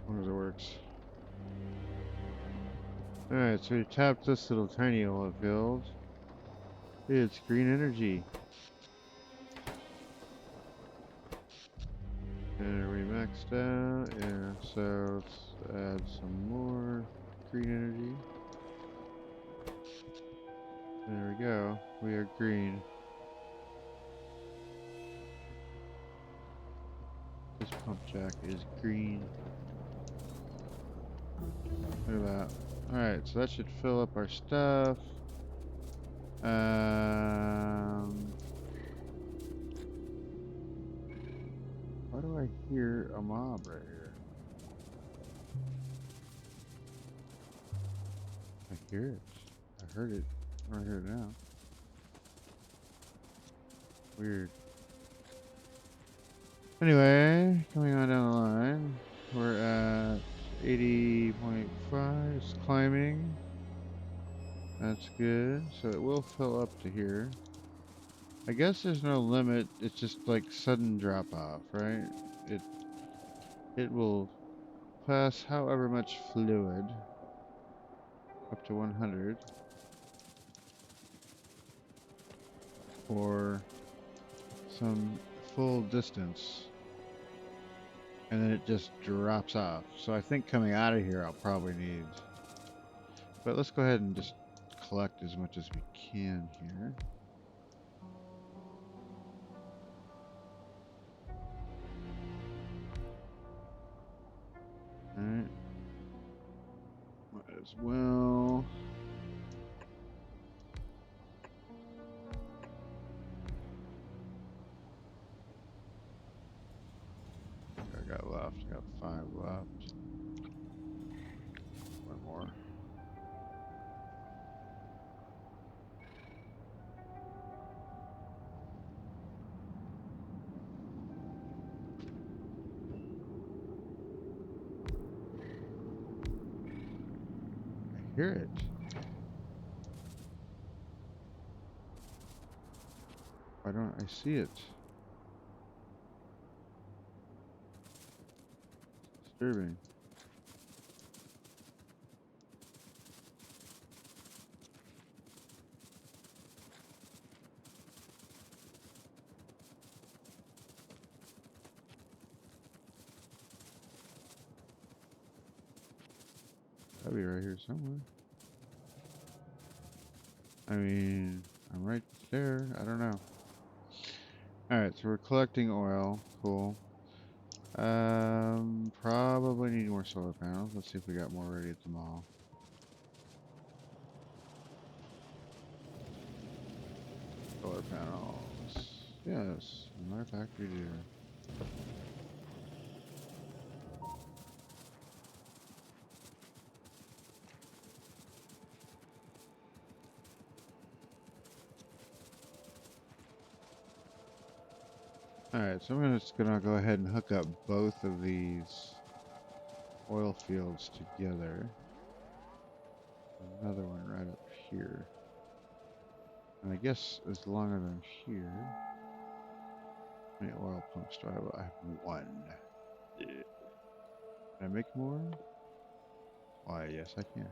As long as it works. Alright, so we tapped this little tiny oil field. It's green energy. And are we maxed out? Yeah, so let's add some more green energy. There we go. We are green. This pump jack is green. Look at that. Alright, so that should fill up our stuff. Why do I hear a mob right here? I hear it. I heard it. I don't hear it now. Weird. Anyway, coming on down the line, we're at 80.5. It's climbing. That's good. So it will fill up to here. I guess there's no limit. It's just like sudden drop off, right? It will pass however much fluid up to 100 for some full distance, and then it just drops off. So I think coming out of here I'll probably need, but let's go ahead and just collect as much as we can here. Alright. Might as well. I got left. I got 5 left. One more. I hear it. Why don't I see it? Disturbing. I'll be right here somewhere. I mean, I'm right there. I don't know. Alright, so we're collecting oil. Cool. Probably need more solar panels. Let's see if we got more ready at the mall. Solar panels. Yes, as a matter of fact, we do. Alright, so I'm just gonna go ahead and hook up both of these oil fields together. Another one right up here. And I guess as long as I'm here, how many oil pumps do I have? I have 1. Can I make more? Why, yes, I can.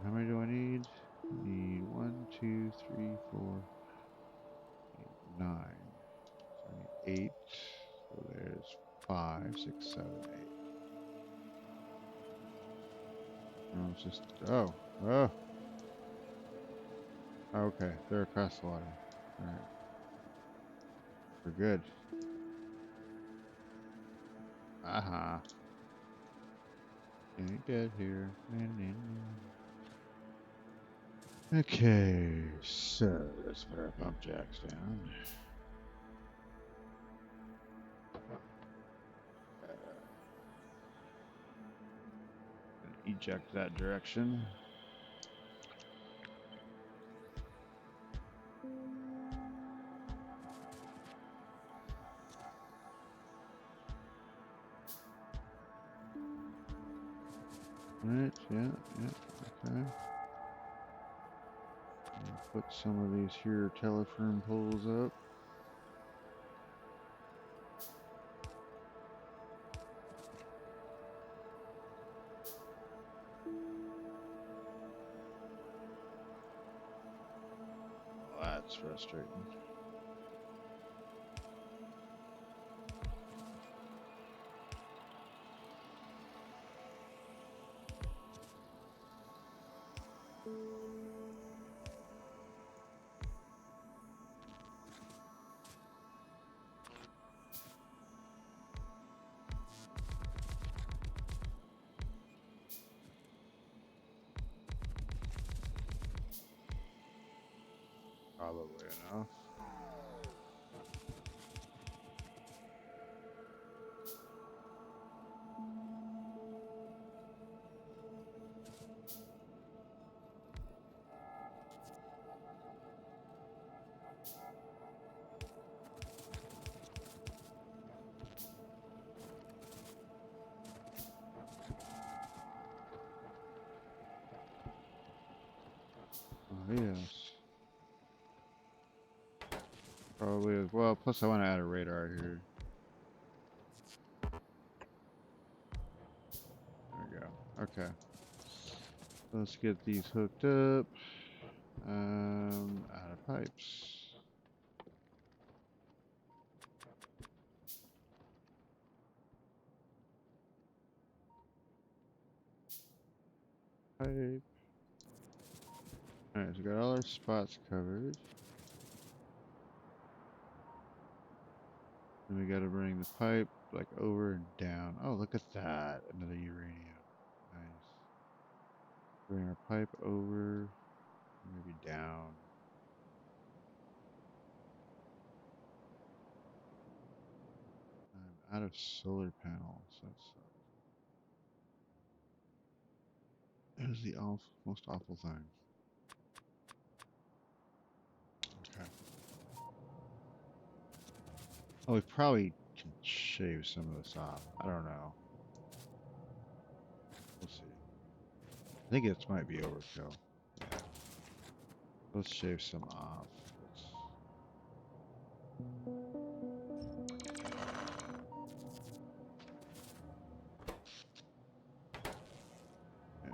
How many do I need? I need 1, 2, 3, 4, 9. So I need 8. So there's 5, 6, 7, 8. No, it's just oh. Okay, they're across the water. All right, we're good. Aha. Can't get here. Okay, so let's put our pump jacks down. Eject that direction. Right, yeah, okay. Put some of these here telephone poles up. Oh, that's frustrating. Probably enough. Oh, yes. Probably as well. Plus, I want to add a radar here. There we go. Okay. Let's get these hooked up. Out of pipes. Pipe. Alright, so we got all our spots covered. And we gotta bring the pipe like over and down. Oh, look at that. Another uranium. Nice. Bring our pipe over, maybe down. I'm out of solar panels. That is the most awful thing. Okay. Oh, we probably can shave some of this off. I don't know. We'll see. I think it might be overkill. Yeah. Let's shave some off. Yeah.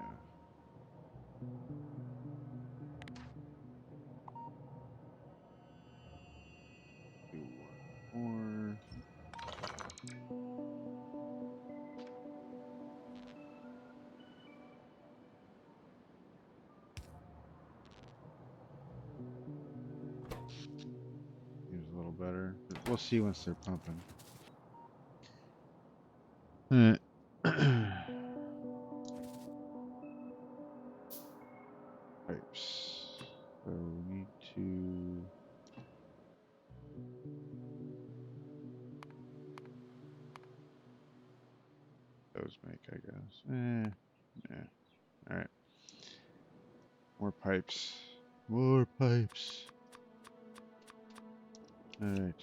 Do one more. Seems a little better. But we'll see once they're pumping. Pipes. So we need to. Those make, I guess. Yeah. All right. More pipes. More pipes. All right.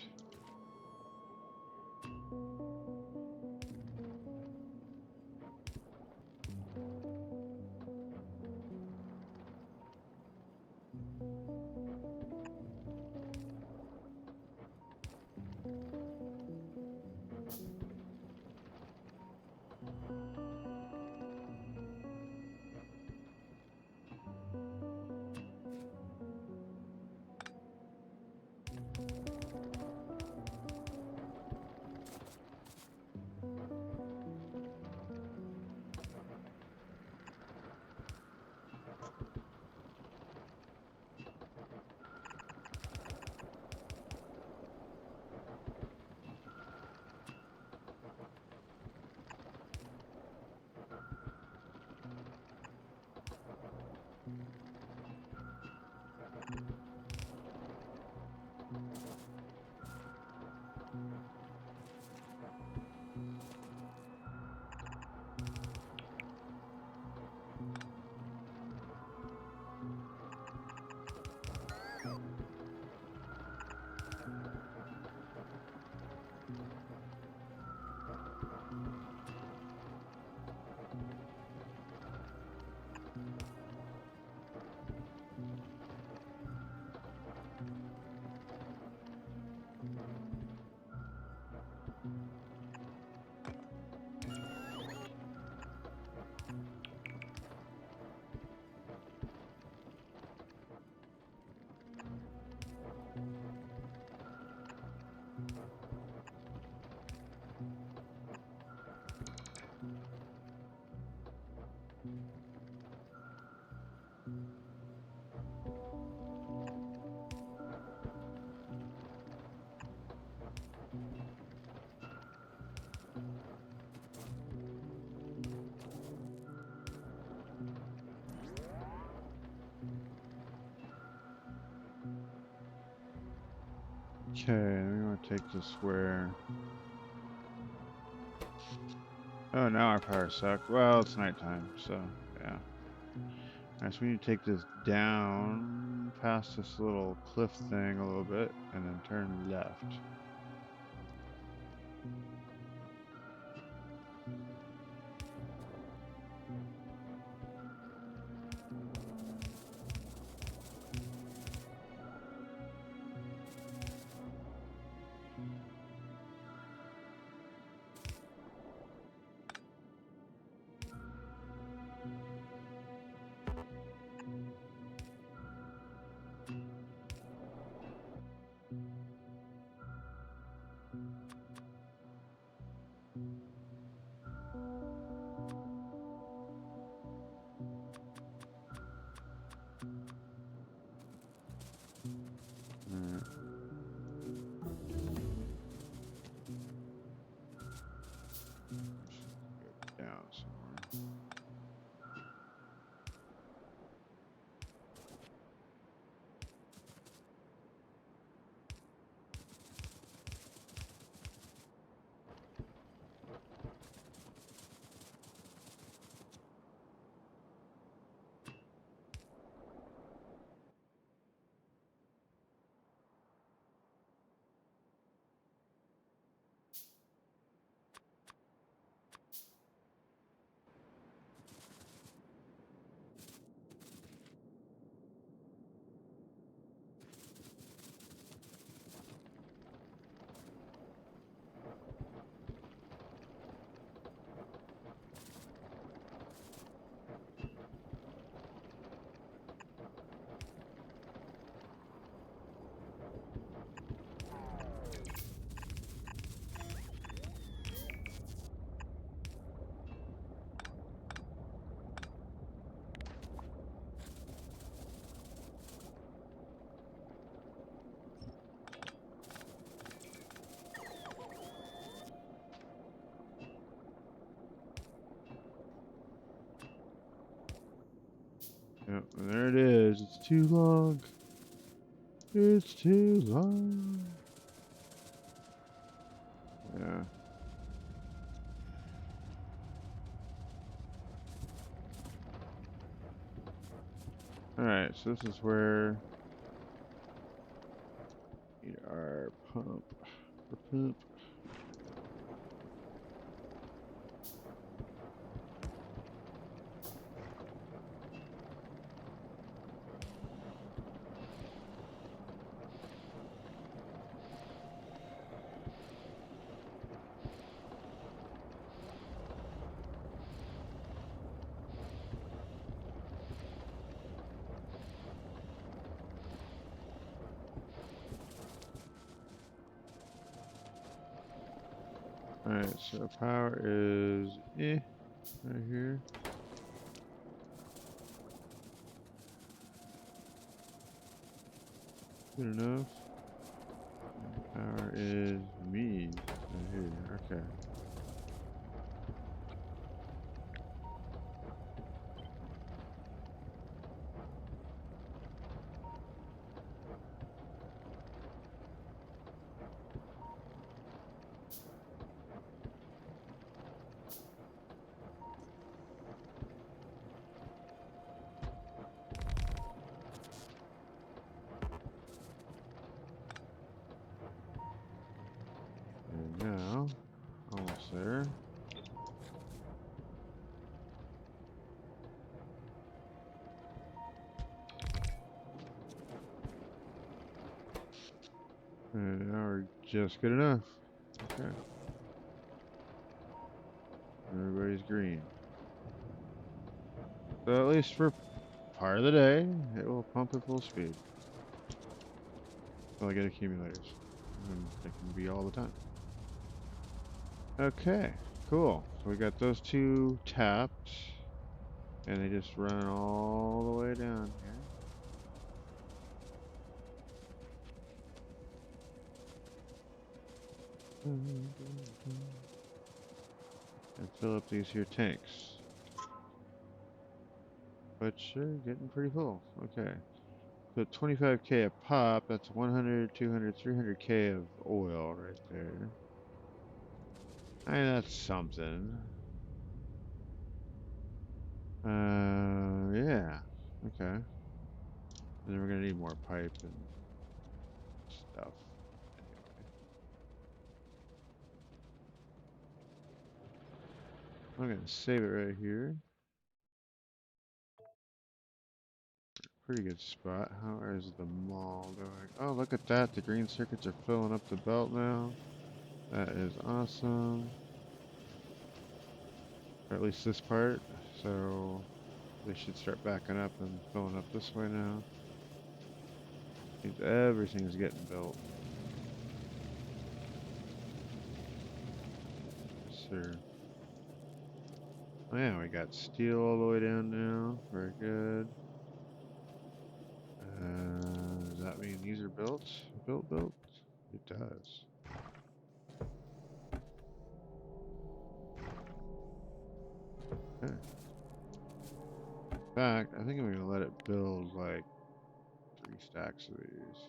Okay, we want to take this square. Oh, now our power sucked. Well, it's nighttime, so yeah. Alright, so we need to take this down past this little cliff thing a little bit and then turn left. Alright. Go down somewhere. Yep, and there it is. It's too long. It's too long. Yeah. Alright, so this is where we need our pump. For poop. Alright, so power is right here. Good enough. And power is me right here. Okay. And now, almost there. And now we're just good enough. Okay. Everybody's green. So at least for part of the day, it will pump at full speed. Until I get accumulators. And they can be all the time. Okay, cool. So we got those two tapped. And they just run all the way down here. And fill up these here tanks. Which are getting pretty full. Okay. So 25K a pop, that's 100, 200, 300K of oil right there. I mean, that's something. Yeah. Okay. And then we're gonna need more pipe and stuff. Anyway. I'm gonna save it right here. Pretty good spot. How is the mall doing? Oh, look at that. The green circuits are filling up the belt now. That is awesome. Or at least this part. So they should start backing up and filling up this way now. Means everything's getting built. Yes, sir. Oh, yeah, we got steel all the way down now. Very good. Does that mean these are built? Built? It does. Okay. In fact, I think I'm gonna let it build like 3 stacks of these.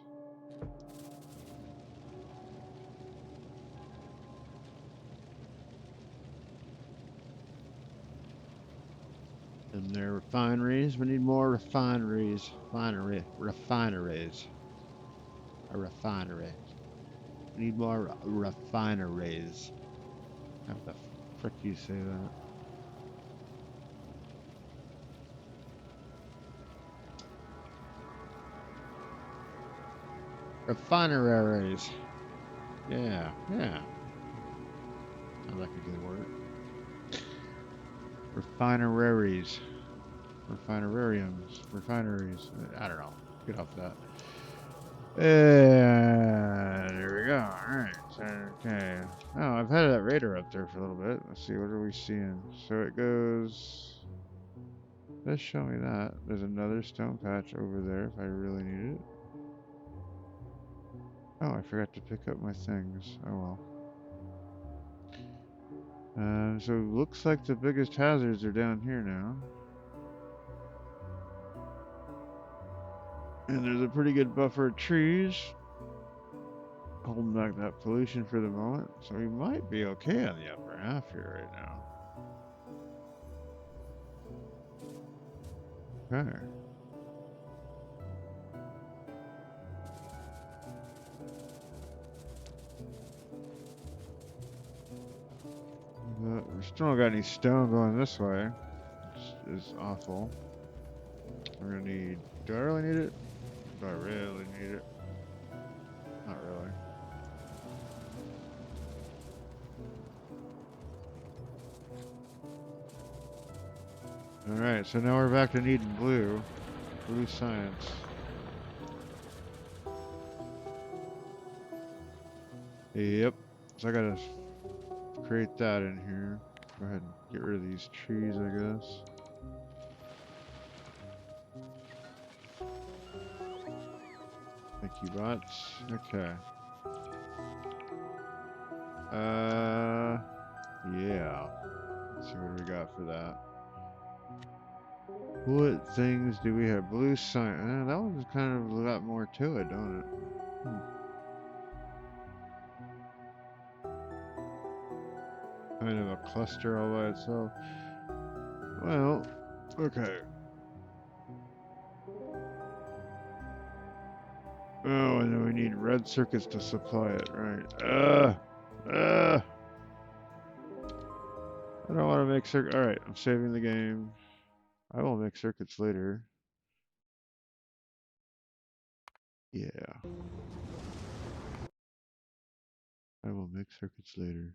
And their refineries. We need more refineries. Refineries. A refinery. We need more refineries. How the frick you say that? Refineries. Yeah. Sounds like a good word. Refineries. Refinerariums. Refineries. I don't know. Get off that. And there we go. Alright. Okay. Oh, I've had that radar up there for a little bit. Let's see, what are we seeing? So it goes. Let's show me that. There's another stone patch over there if I really need it. Oh, I forgot to pick up my things. Oh well. So it looks like the biggest hazards are down here now. And there's a pretty good buffer of trees holding back that pollution for the moment. So we might be okay on the upper half here right now. Okay. But we still don't got any stone going this way, which is awful. We're gonna need. Do I really need it? Do I really need it? Not really. Alright, so now we're back to needing blue. Blue science. Yep. So I gotta create that in here. Go ahead and get rid of these trees, I guess. Thank you, bots. Okay. Yeah. Let's see what we got for that. What things do we have? Blue sign. That one's kind of a lot more to it, don't it? Kind of a cluster all by itself. Well, okay. Oh, and then we need red circuits to supply it, right? I don't want to make circuits. Alright, I'm saving the game. I will make circuits later. Yeah. I will make circuits later.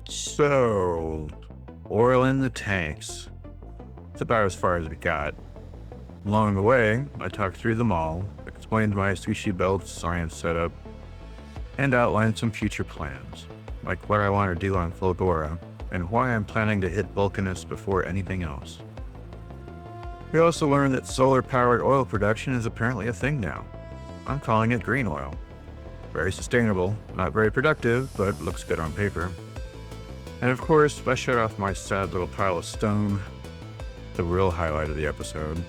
So, oil in the tanks. It's about as far as we got. Along the way, I talked through them all, explained my sushi-belt science setup, and outlined some future plans, like what I want to do on Fulgora, and why I'm planning to hit Vulcanus before anything else. We also learned that solar-powered oil production is apparently a thing now. I'm calling it green oil. Very sustainable, not very productive, but looks good on paper. And of course, I shut off my sad little pile of stone, the real highlight of the episode.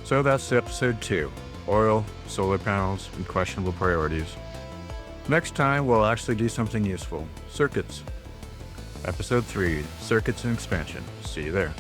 So that's episode 2, oil, solar panels, and questionable priorities. Next time, we'll actually do something useful, circuits. Episode 3, circuits and expansion. See you there.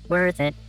Worth it.